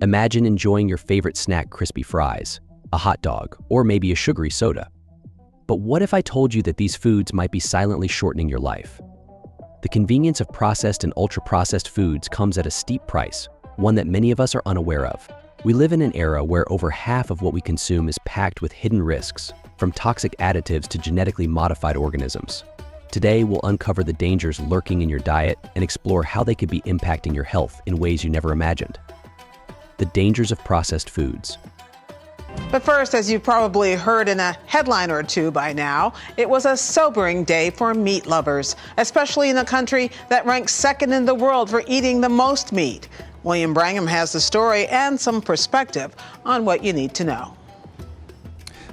Imagine enjoying your favorite snack, crispy fries, a hot dog, or maybe a sugary soda. But what if I told you that these foods might be silently shortening your life? The convenience of processed and ultra-processed foods comes at a steep price, one that many of us are unaware of. We live in an era where over half of what we consume is packed with hidden risks, from toxic additives to genetically modified organisms. Today, we'll uncover the dangers lurking in your diet and explore how they could be impacting your health in ways you never imagined. The dangers of processed foods. But first, as you've probably heard in a headline or two by now, it was a sobering day for meat lovers, especially in a country that ranks second in the world for eating the most meat. William Brangham has the story and some perspective on what you need to know.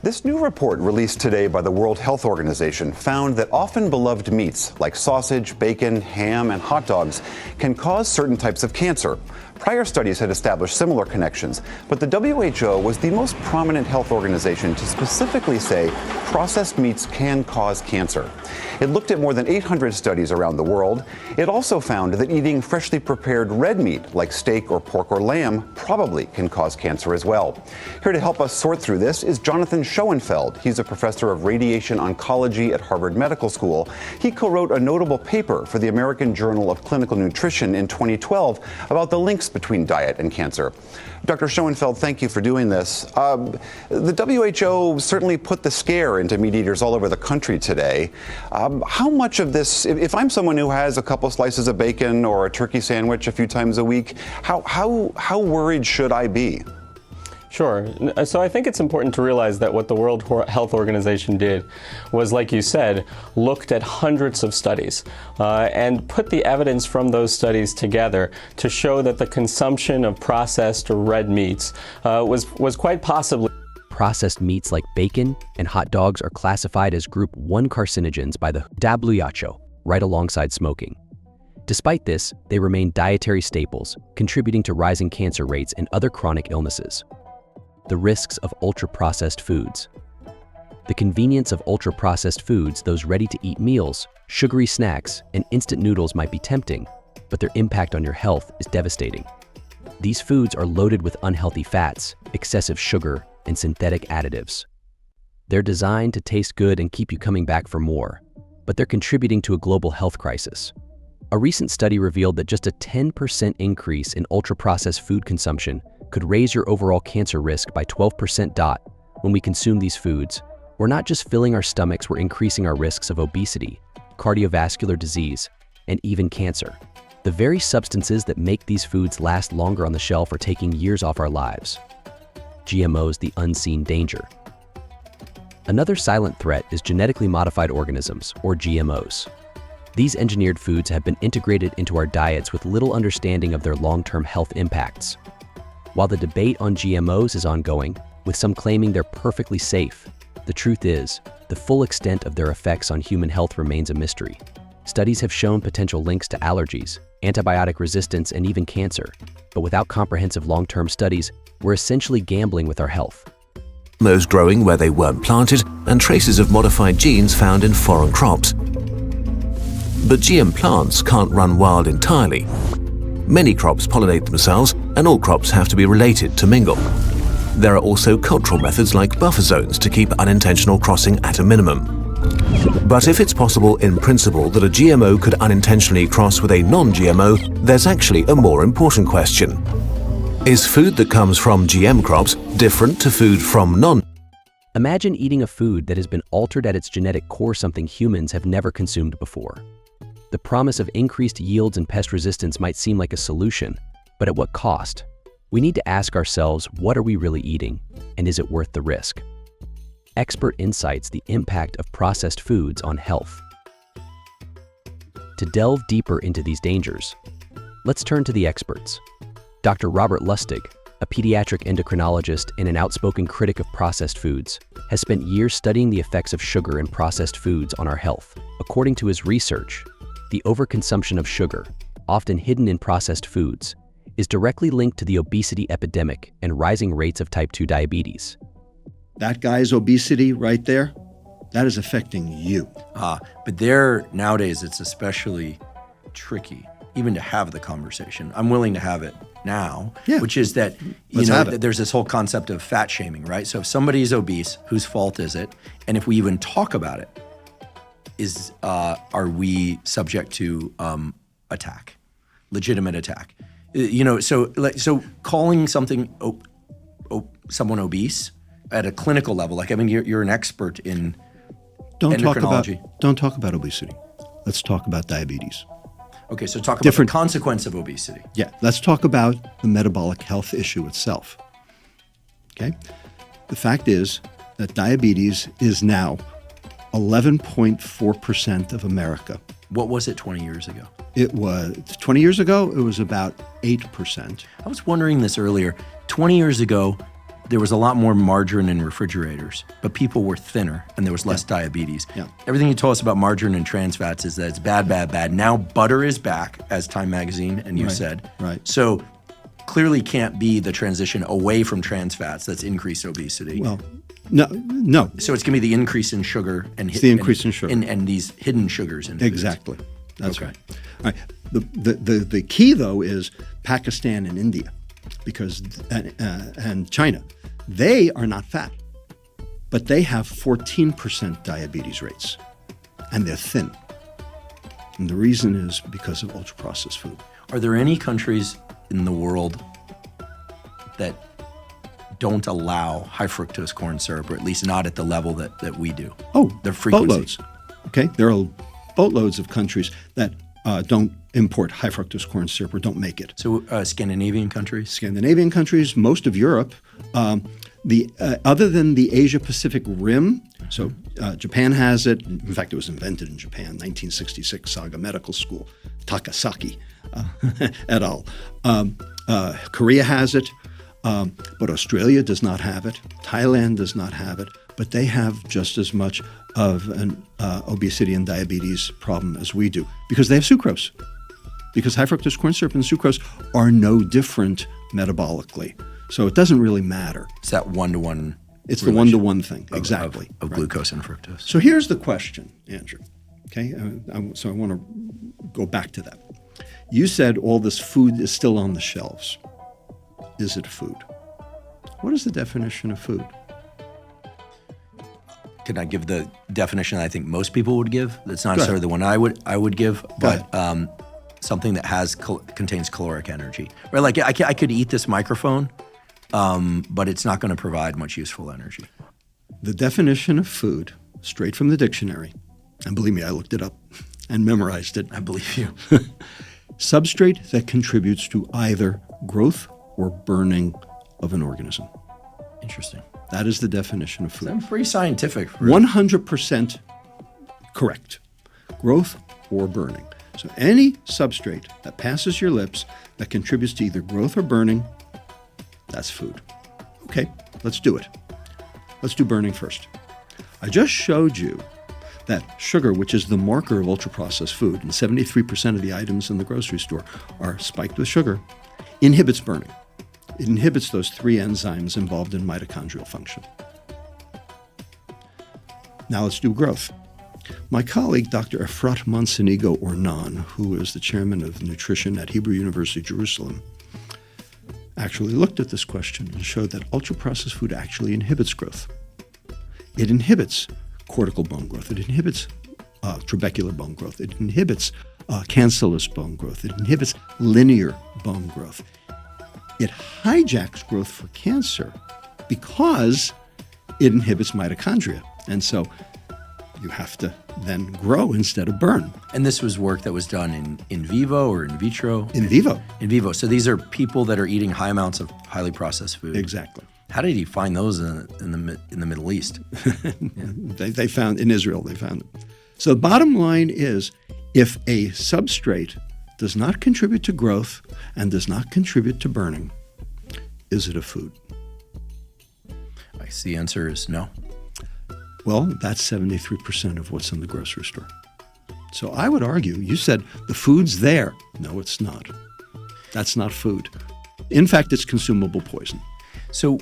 This new report released today by the World Health Organization found that often beloved meats like sausage, bacon, ham, and hot dogs can cause certain types of cancer. Prior studies had established similar connections, but the WHO was the most prominent health organization to specifically say processed meats can cause cancer. It looked at more than 800 studies around the world. It also found that eating freshly prepared red meat like steak or pork or lamb probably can cause cancer as well. Here to help us sort through this is Jonathan Schoenfeld. He's a professor of radiation oncology at Harvard Medical School. He co-wrote a notable paper for the American Journal of Clinical Nutrition in 2012 about the links between diet and cancer. Dr. Schoenfeld, thank you for doing this. The WHO certainly put the scare into meat eaters all over the country today. How much of this, if I'm someone who has a couple slices of bacon or a turkey sandwich a few times a week, how worried should I be? Sure. So I think it's important to realize that what the World Health Organization did was, like you said, looked at hundreds of studies and put the evidence from those studies together to show that the consumption of processed or red meats was quite possibly. Processed meats like bacon and hot dogs are classified as Group 1 carcinogens by the WHO, right alongside smoking. Despite this, they remain dietary staples, contributing to rising cancer rates and other chronic illnesses. The risks of ultra-processed foods. The convenience of ultra-processed foods, those ready-to-eat meals, sugary snacks, and instant noodles might be tempting, but their impact on your health is devastating. These foods are loaded with unhealthy fats, excessive sugar, and synthetic additives. They're designed to taste good and keep you coming back for more, but they're contributing to a global health crisis. A recent study revealed that just a 10% increase in ultra-processed food consumption could raise your overall cancer risk by 12%. When we consume these foods, we're not just filling our stomachs, we're increasing our risks of obesity, cardiovascular disease, and even cancer. The very substances that make these foods last longer on the shelf are taking years off our lives. GMOs, the unseen danger. Another silent threat is genetically modified organisms, or GMOs. These engineered foods have been integrated into our diets with little understanding of their long-term health impacts. While the debate on GMOs is ongoing, with some claiming they're perfectly safe, the truth is, the full extent of their effects on human health remains a mystery. Studies have shown potential links to allergies, antibiotic resistance, and even cancer, but without comprehensive long-term studies, we're essentially gambling with our health. GMOs growing where they weren't planted, and traces of modified genes found in foreign crops. But GM plants can't run wild entirely. Many crops pollinate themselves, and all crops have to be related to mingle. There are also cultural methods like buffer zones to keep unintentional crossing at a minimum. But if it's possible in principle that a GMO could unintentionally cross with a non-GMO, there's actually a more important question. Is food that comes from GM crops different to food from non? Imagine eating a food that has been altered at its genetic core, something humans have never consumed before. The promise of increased yields and pest resistance might seem like a solution, but at what cost? We need to ask ourselves, what are we really eating, and is it worth the risk? Expert insights: the impact of processed foods on health. To delve deeper into these dangers, let's turn to the experts. Dr. Robert Lustig, a pediatric endocrinologist and an outspoken critic of processed foods, has spent years studying the effects of sugar and processed foods on our health. According to his research, the overconsumption of sugar, often hidden in processed foods, is directly linked to the obesity epidemic and rising rates of type 2 diabetes. That guy's obesity right there, that is affecting you. But there, nowadays, it's especially tricky, even to have the conversation. I'm willing to have it, now, Yeah. which is that Let's have it. there's this whole concept of fat shaming, right? So if somebody is obese, whose fault is it? And if we even talk about it, are we subject to attack, legitimate attack? So calling something someone obese at a clinical level, like, I mean, you're an expert in endocrinology. Don't talk about obesity. Let's talk about diabetes. Okay, so talk about the consequence of obesity. Yeah, let's talk about the metabolic health issue itself. Okay? The fact is that diabetes is now 11.4% of America. What was it 20 years ago? It was 20 years ago, it was about 8%. I was wondering this earlier. 20 years ago, there was a lot more margarine in refrigerators, but people were thinner and there was less diabetes. Yeah. Everything you told us about margarine and trans fats is that it's bad, bad, bad. Now butter is back, as Time Magazine and you said. Right. So clearly can't be the transition away from trans fats that's increased obesity. Well, no. So it's going to be the increase in sugar and It's the increase in sugar. and these hidden sugars in foods. Exactly. That's Okay. right. All right. The key, though, is Pakistan and India, because and China. They are not fat, but they have 14% diabetes rates, and they're thin. And the reason is because of ultra-processed food. Are there any countries in the world that don't allow high fructose corn syrup, or at least not at the level that we do? Oh, the frequency. boatloads. Okay, there are boatloads of countries that don't import high fructose corn syrup or don't make it. So Scandinavian countries? Scandinavian countries, most of Europe, other than the Asia-Pacific Rim, so Japan has it. In fact, it was invented in Japan, 1966, Saga Medical School, Takasaki et al. Korea has it, but Australia does not have it. Thailand does not have it, but they have just as much of an obesity and diabetes problem as we do because they have sucrose. Because high fructose corn syrup and sucrose are no different metabolically. So it doesn't really matter. It's that one-to-one. It's the one-to-one thing, exactly. Of glucose and fructose. So here's the question, Andrew. Okay, so I want to go back to that. You said all this food is still on the shelves. Is it food? What is the definition of food? Can I give the definition that I think most people would give? That's not necessarily the one I would give, but something that contains caloric energy. Right? Like I could eat this microphone, but it's not going to provide much useful energy. The definition of food, straight from the dictionary, and believe me, I looked it up and memorized it. I believe you. Substrate that contributes to either growth or burning of an organism. Interesting. That is the definition of food. I'm pretty scientific. 100% correct. Growth or burning. So any substrate that passes your lips that contributes to either growth or burning, that's food. Okay, let's do it. Let's do burning first. I just showed you that sugar, which is the marker of ultra-processed food, and 73% of the items in the grocery store are spiked with sugar, inhibits burning. It inhibits those 3 enzymes involved in mitochondrial function. Now let's do growth. My colleague, Dr. Efrat Monsenigo Ornan, who is the chairman of nutrition at Hebrew University, Jerusalem, actually looked at this question and showed that ultra-processed food actually inhibits growth. It inhibits cortical bone growth. It inhibits trabecular bone growth. It inhibits cancellous bone growth. It inhibits linear bone growth. It hijacks growth for cancer because it inhibits mitochondria. And so you have to then grow instead of burn. And this was work that was done in vivo or in vitro? In vivo. In vivo. So these are people that are eating high amounts of highly processed food. Exactly. How did he find those in the Middle East? They found, in Israel, they found it. So the bottom line is, if a substrate does not contribute to growth and does not contribute to burning, is it a food? I guess the answer is no. Well, that's 73% of what's in the grocery store. So I would argue, you said the food's there. No, it's not. That's not food. In fact, it's consumable poison. So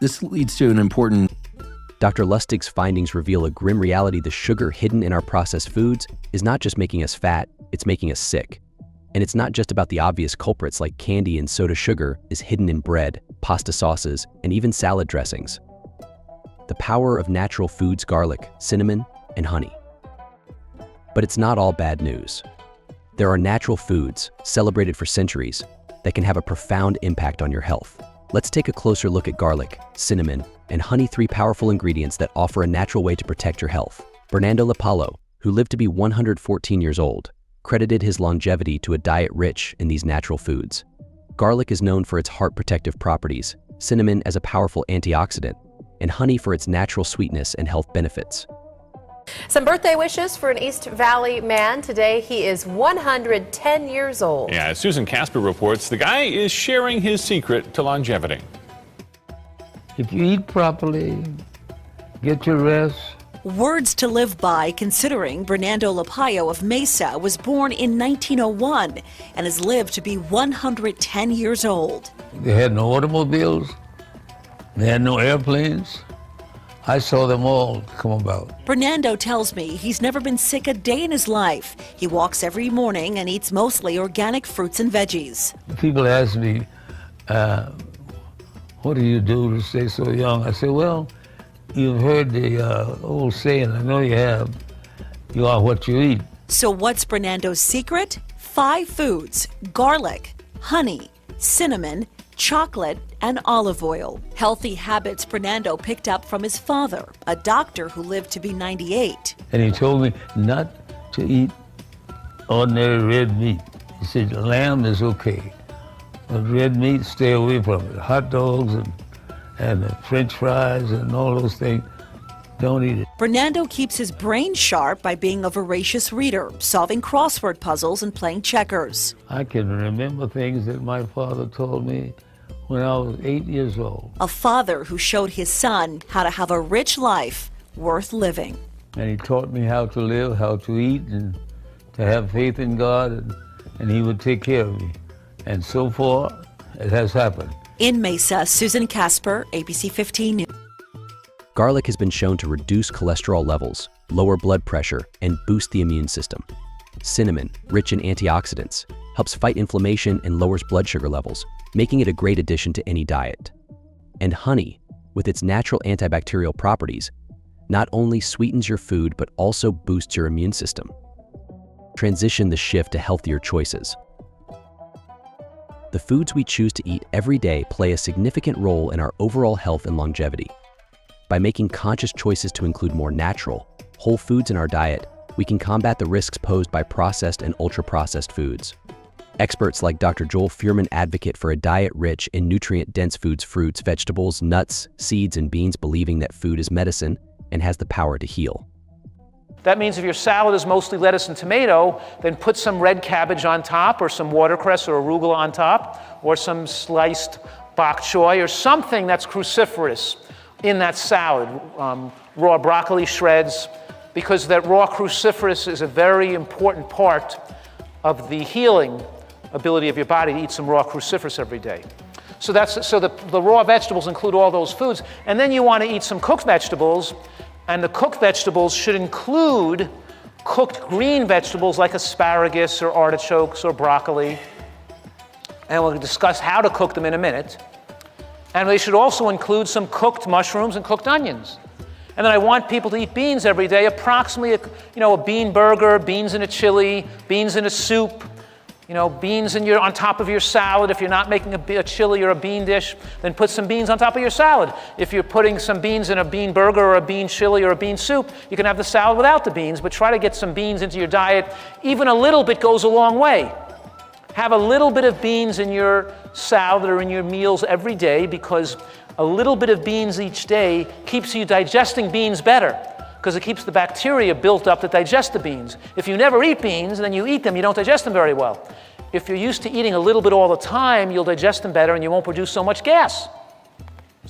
this leads to an important... Dr. Lustig's findings reveal a grim reality: the sugar hidden in our processed foods is not just making us fat, it's making us sick. And it's not just about the obvious culprits like candy and soda sugar is hidden in bread, pasta sauces, and even salad dressings. The power of natural foods: garlic, cinnamon, and honey. But it's not all bad news. There are natural foods, celebrated for centuries, that can have a profound impact on your health. Let's take a closer look at garlic, cinnamon, and honey, 3 powerful ingredients that offer a natural way to protect your health. Bernardo Lapallo, who lived to be 114 years old, credited his longevity to a diet rich in these natural foods. Garlic is known for its heart protective properties, cinnamon as a powerful antioxidant, and honey for its natural sweetness and health benefits. Some birthday wishes for an East Valley man. Today he is 110 years old. Yeah, as Susan Casper reports, the guy is sharing his secret to longevity. If you eat properly, get your rest. Words to live by, considering Bernardo Lapallo of Mesa was born in 1901 and has lived to be 110 years old. They had no automobiles. They had no airplanes. I saw them all come about. Bernardo tells me he's never been sick a day in his life. He walks every morning and eats mostly organic fruits and veggies. People ask me, what do you do to stay so young? I say, well, you've heard the old saying, I know you have, you are what you eat. So what's Bernardo's secret? 5 foods: garlic, honey, cinnamon, chocolate, and olive oil. Healthy habits Bernardo picked up from his father, a doctor who lived to be 98. And he told me not to eat ordinary red meat. He said lamb is okay, but red meat, stay away from it. Hot dogs and French fries and all those things, don't eat it. Bernardo keeps his brain sharp by being a voracious reader, solving crossword puzzles and playing checkers. I can remember things that my father told me when I was 8 years old. A father who showed his son how to have a rich life worth living. And he taught me how to live, how to eat, and to have faith in God, and he would take care of me. And so far, it has happened. In Mesa, Susan Casper, ABC 15 News. Garlic has been shown to reduce cholesterol levels, lower blood pressure, and boost the immune system. Cinnamon, rich in antioxidants, helps fight inflammation and lowers blood sugar levels, making it a great addition to any diet. And honey, with its natural antibacterial properties, not only sweetens your food but also boosts your immune system. Transition the shift to healthier choices. The foods we choose to eat every day play a significant role in our overall health and longevity. By making conscious choices to include more natural, whole foods in our diet, we can combat the risks posed by processed and ultra-processed foods. Experts like Dr. Joel Fuhrman advocate for a diet rich in nutrient-dense foods: fruits, vegetables, nuts, seeds, and beans, believing that food is medicine and has the power to heal. That means if your salad is mostly lettuce and tomato, then put some red cabbage on top, or some watercress or arugula on top, or some sliced bok choy, or something that's cruciferous in that salad. Raw broccoli shreds, because that raw cruciferous is a very important part of the healing ability of your body to eat some raw cruciferous every day. So the raw vegetables include all those foods. And then you want to eat some cooked vegetables, and the cooked vegetables should include cooked green vegetables like asparagus or artichokes or broccoli. And we'll discuss how to cook them in a minute. And they should also include some cooked mushrooms and cooked onions. And then I want people to eat beans every day, approximately a bean burger, beans in a chili, beans in a soup, beans on top of your salad. If you're not making a chili or a bean dish, then put some beans on top of your salad. If you're putting some beans in a bean burger or a bean chili or a bean soup, you can have the salad without the beans, but try to get some beans into your diet. Even a little bit goes a long way. Have a little bit of beans in your salad or in your meals every day, because a little bit of beans each day keeps you digesting beans better, because it keeps the bacteria built up that digest the beans. If you never eat beans, then you eat them, you don't digest them very well. If you're used to eating a little bit all the time, you'll digest them better and you won't produce so much gas.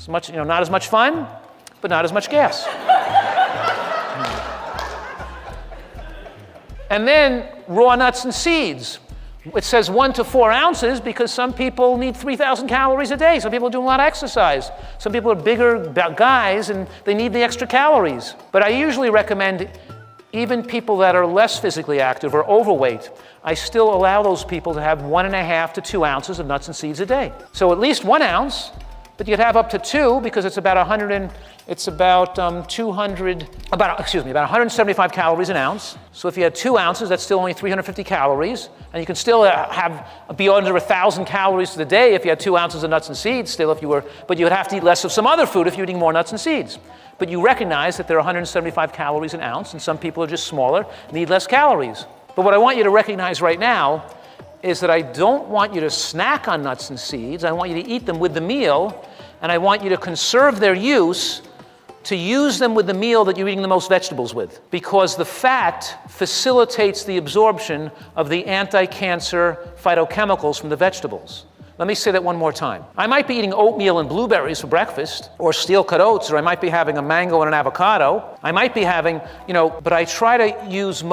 Not as much fun, but not as much gas. And then raw nuts and seeds. It says 1 to 4 ounces because some people need 3,000 calories a day. Some people are doing a lot of exercise. Some people are bigger guys and they need the extra calories. But I usually recommend even people that are less physically active or overweight, I still allow those people to have 1.5 to 2 ounces of nuts and seeds a day. So at least 1 ounce, but you could have up to 2 because it's about 175 calories an ounce. So if you had 2 ounces, that's still only 350 calories, and you can still be under 1,000 calories a day if you had 2 ounces of nuts and seeds still but you would have to eat less of some other food if you're eating more nuts and seeds. But you recognize that there are 175 calories an ounce, and some people are just smaller, need less calories. But what I want you to recognize right now is that I don't want you to snack on nuts and seeds. I want you to eat them with the meal, and I want you to conserve their use to use them with the meal that you're eating the most vegetables with, because the fat facilitates the absorption of the anti-cancer phytochemicals from the vegetables. Let me say that one more time. I might be eating oatmeal and blueberries for breakfast, or steel-cut oats, or I might be having a mango and an avocado. I might be having, but I try to use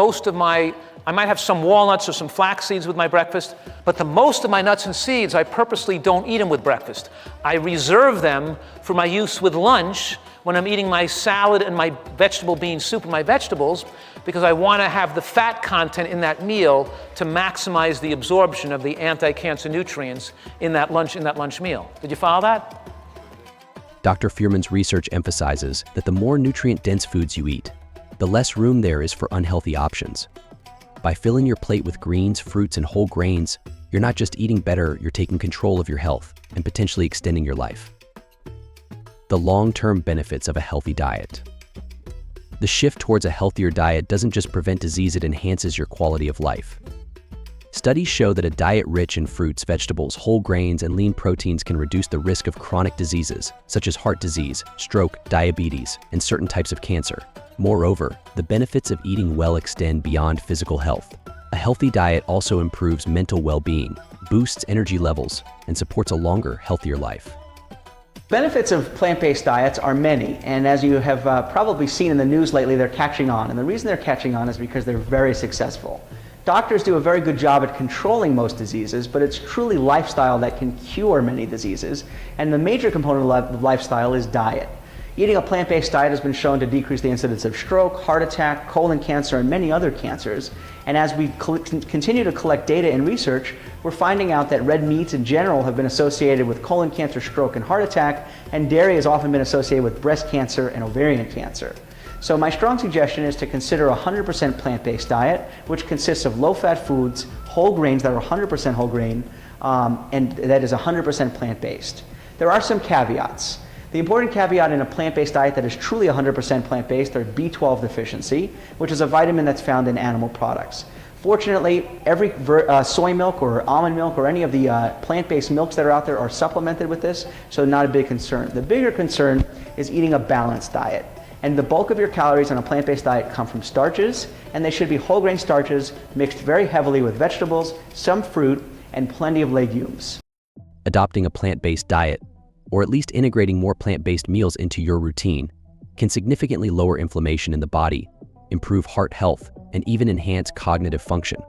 I might have some walnuts or some flax seeds with my breakfast, but the most of my nuts and seeds, I purposely don't eat them with breakfast. I reserve them for my use with lunch when I'm eating my salad and my vegetable bean soup and my vegetables, because I want to have the fat content in that meal to maximize the absorption of the anti-cancer nutrients in that lunch meal. Did you follow that? Dr. Fuhrman's research emphasizes that the more nutrient-dense foods you eat, the less room there is for unhealthy options. By filling your plate with greens, fruits, and whole grains, you're not just eating better, you're taking control of your health and potentially extending your life. The long-term benefits of a healthy diet. The shift towards a healthier diet doesn't just prevent disease, it enhances your quality of life. Studies show that a diet rich in fruits, vegetables, whole grains, and lean proteins can reduce the risk of chronic diseases such as heart disease, stroke, diabetes, and certain types of cancer. Moreover, the benefits of eating well extend beyond physical health. A healthy diet also improves mental well-being, boosts energy levels, and supports a longer, healthier life. Benefits of plant-based diets are many, and as you have probably seen in the news lately, they're catching on. And the reason they're catching on is because they're very successful. Doctors do a very good job at controlling most diseases, but it's truly lifestyle that can cure many diseases. And the major component of lifestyle is diet. Eating a plant-based diet has been shown to decrease the incidence of stroke, heart attack, colon cancer, and many other cancers. And as we continue to collect data and research, we're finding out that red meats in general have been associated with colon cancer, stroke, and heart attack, and dairy has often been associated with breast cancer and ovarian cancer. So my strong suggestion is to consider a 100% plant-based diet, which consists of low-fat foods, whole grains that are 100% whole grain, and that is 100% plant-based. There are some caveats. The important caveat in a plant-based diet that is truly 100% plant-based are B12 deficiency, which is a vitamin that's found in animal products. Fortunately, every soy milk or almond milk or any of the plant-based milks that are out there are supplemented with this, so not a big concern. The bigger concern is eating a balanced diet. And the bulk of your calories on a plant-based diet come from starches, and they should be whole grain starches mixed very heavily with vegetables, some fruit, and plenty of legumes. Adopting a plant-based diet, or at least integrating more plant-based meals into your routine, can significantly lower inflammation in the body, improve heart health, and even enhance cognitive function.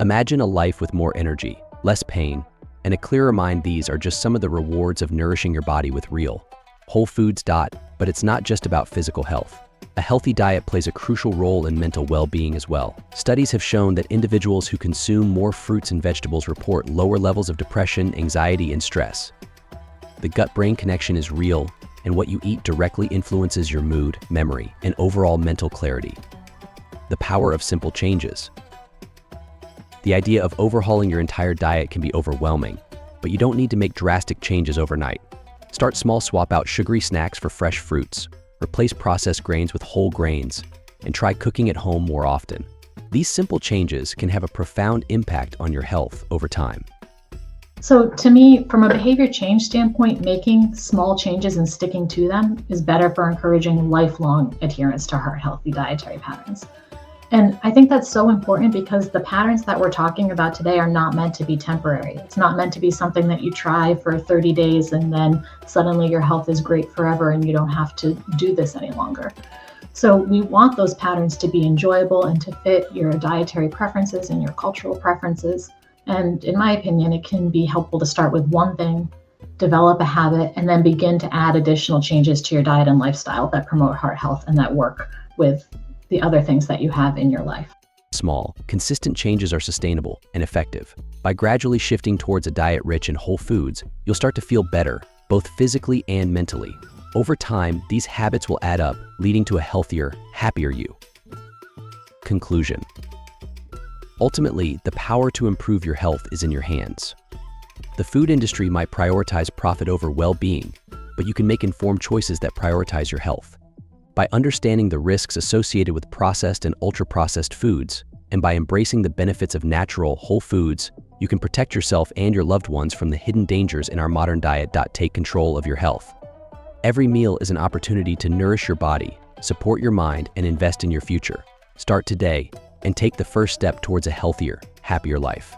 Imagine a life with more energy, less pain, and a clearer mind. These are just some of the rewards of nourishing your body with real, whole foods. But it's not just about physical health. A healthy diet plays a crucial role in mental well-being as well. Studies have shown that individuals who consume more fruits and vegetables report lower levels of depression, anxiety, and stress. The gut-brain connection is real, and what you eat directly influences your mood, memory, and overall mental clarity. The power of simple changes. The idea of overhauling your entire diet can be overwhelming, but you don't need to make drastic changes overnight. Start small, swap out sugary snacks for fresh fruits, replace processed grains with whole grains, and try cooking at home more often. These simple changes can have a profound impact on your health over time. So to me, from a behavior change standpoint, making small changes and sticking to them is better for encouraging lifelong adherence to heart-healthy dietary patterns. And I think that's so important because the patterns that we're talking about today are not meant to be temporary. It's not meant to be something that you try for 30 days and then suddenly your health is great forever and you don't have to do this any longer. So we want those patterns to be enjoyable and to fit your dietary preferences and your cultural preferences. And in my opinion, it can be helpful to start with one thing, develop a habit, and then begin to add additional changes to your diet and lifestyle that promote heart health and that work with the other things that you have in your life. Small, consistent changes are sustainable and effective. By gradually shifting towards a diet rich in whole foods, you'll start to feel better, both physically and mentally. Over time, these habits will add up, leading to a healthier, happier you. Conclusion. Ultimately, the power to improve your health is in your hands. The food industry might prioritize profit over well-being, but you can make informed choices that prioritize your health. By understanding the risks associated with processed and ultra-processed foods, and by embracing the benefits of natural, whole foods, you can protect yourself and your loved ones from the hidden dangers in our modern diet. Take control of your health. Every meal is an opportunity to nourish your body, support your mind, and invest in your future. Start today and take the first step towards a healthier, happier life.